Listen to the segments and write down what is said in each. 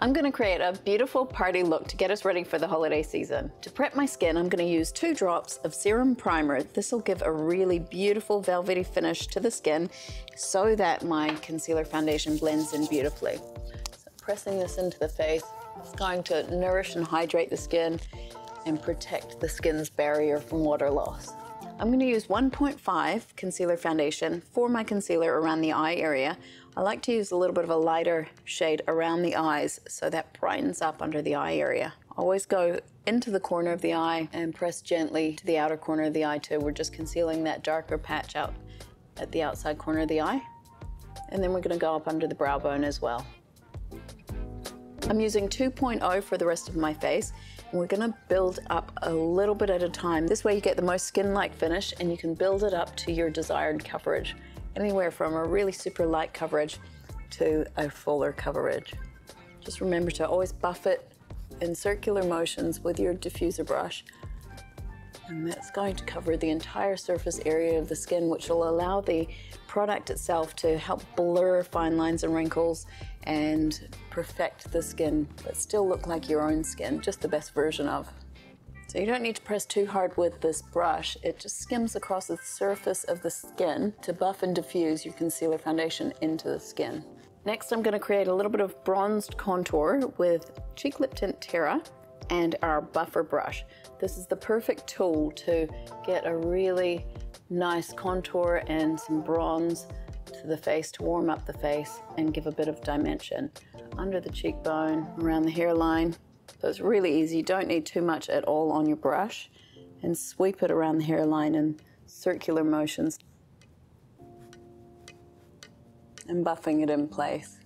I'm gonna create a beautiful party look to get us ready for the holiday season. To prep my skin, I'm gonna use 2 drops of Serum Primer. This will give a really beautiful velvety finish to the skin so that my concealer foundation blends in beautifully. So pressing this into the face, it's going to nourish and hydrate the skin and protect the skin's barrier from water loss. I'm going to use 1.5 concealer foundation for my concealer around the eye area. I like to use a little bit of a lighter shade around the eyes so that brightens up under the eye area. Always go into the corner of the eye and press gently to the outer corner of the eye too. We're just concealing that darker patch out at the outside corner of the eye. And then we're going to go up under the brow bone as well. I'm using 2.0 for the rest of my face. We're gonna build up a little bit at a time. This way you get the most skin-like finish and you can build it up to your desired coverage. Anywhere from a really super light coverage to a fuller coverage. Just remember to always buff it in circular motions with your diffuser brush. And that's going to cover the entire surface area of the skin, which will allow the product itself to help blur fine lines and wrinkles and perfect the skin, but still look like your own skin, just the best version of. So you don't need to press too hard with this brush. It just skims across the surface of the skin to buff and diffuse your concealer foundation into the skin. Next, I'm going to create a little bit of bronzed contour with Cheek Lip Tint Terra and our buffer brush. This is the perfect tool to get a really nice contour and some bronze to the face to warm up the face and give a bit of dimension under the cheekbone, around the hairline. So it's really easy. You don't need too much at all on your brush, and sweep it around the hairline in circular motions and buffing it in place.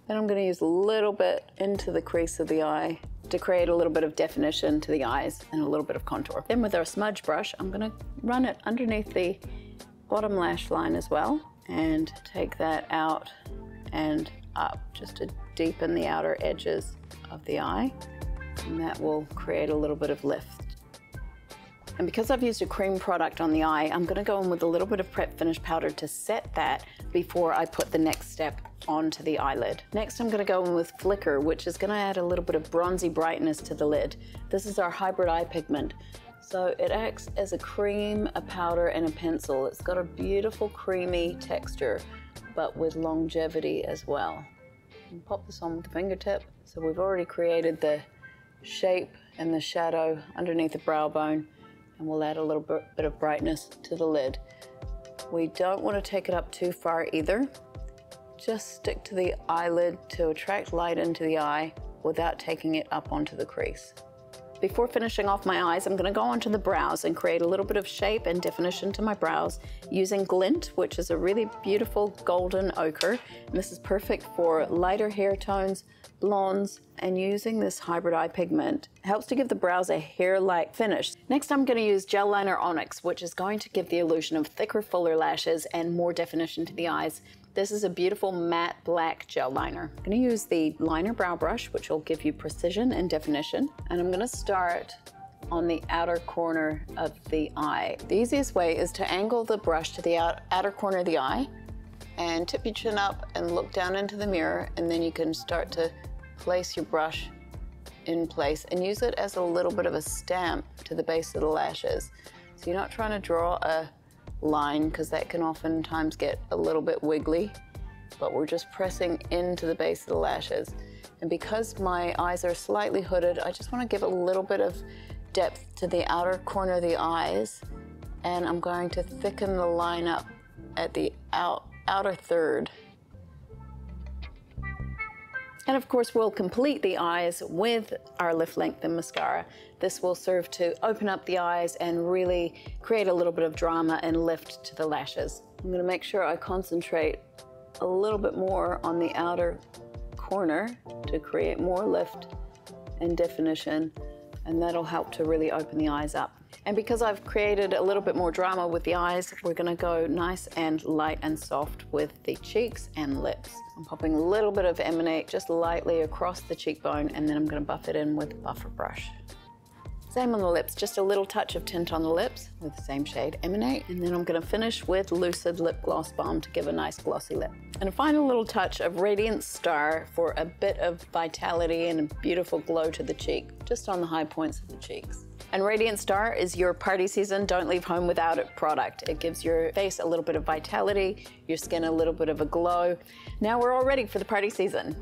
Then I'm going to use a little bit into the crease of the eye to create a little bit of definition to the eyes and a little bit of contour. Then with our smudge brush, I'm going to run it underneath the bottom lash line as well and take that out and up just to deepen the outer edges of the eye, and that will create a little bit of lift. And because I've used a cream product on the eye, I'm going to go in with a little bit of Prep Finish powder to set that before I put the next step onto the eyelid. Next, I'm going to go in with Flicker, which is going to add a little bit of bronzy brightness to the lid. This is our hybrid eye pigment. So it acts as a cream, a powder, and a pencil. It's got a beautiful creamy texture, but with longevity as well. And pop this on with the fingertip. So we've already created the shape and the shadow underneath the brow bone, and we'll add a little bit of brightness to the lid. We don't want to take it up too far either. Just stick to the eyelid to attract light into the eye without taking it up onto the crease. Before finishing off my eyes, I'm going to go onto the brows and create a little bit of shape and definition to my brows using Glint, which is a really beautiful golden ochre. And this is perfect for lighter hair tones, blondes, and using this hybrid eye pigment helps to give the brows a hair-like finish. Next, I'm going to use Gel Liner Onyx, which is going to give the illusion of thicker, fuller lashes and more definition to the eyes. This is a beautiful matte black gel liner. I'm going to use the liner brow brush, which will give you precision and definition. And I'm going to start on the outer corner of the eye. The easiest way is to angle the brush to the outer corner of the eye and tip your chin up and look down into the mirror, and then you can start to place your brush in place and use it as a little bit of a stamp to the base of the lashes. So you're not trying to draw a line, because that can oftentimes get a little bit wiggly, but we're just pressing into the base of the lashes. And because my eyes are slightly hooded, I just want to give a little bit of depth to the outer corner of the eyes, and I'm going to thicken the line up at the outer third. And of course, we'll complete the eyes with our Lift Length Mascara. This will serve to open up the eyes and really create a little bit of drama and lift to the lashes. I'm going to make sure I concentrate a little bit more on the outer corner to create more lift and definition, and that'll help to really open the eyes up. And because I've created a little bit more drama with the eyes, we're going to go nice and light and soft with the cheeks and lips. I'm popping a little bit of Emanate just lightly across the cheekbone, and then I'm going to buff it in with a buffer brush. Same on the lips, just a little touch of tint on the lips with the same shade, Emanate. And then I'm gonna finish with Lucid Lip Gloss Balm to give a nice glossy lip. And a final little touch of Radiance Star for a bit of vitality and a beautiful glow to the cheek, just on the high points of the cheeks. And Radiance Star is your party season, don't leave home without it product. It gives your face a little bit of vitality, your skin a little bit of a glow. Now we're all ready for the party season.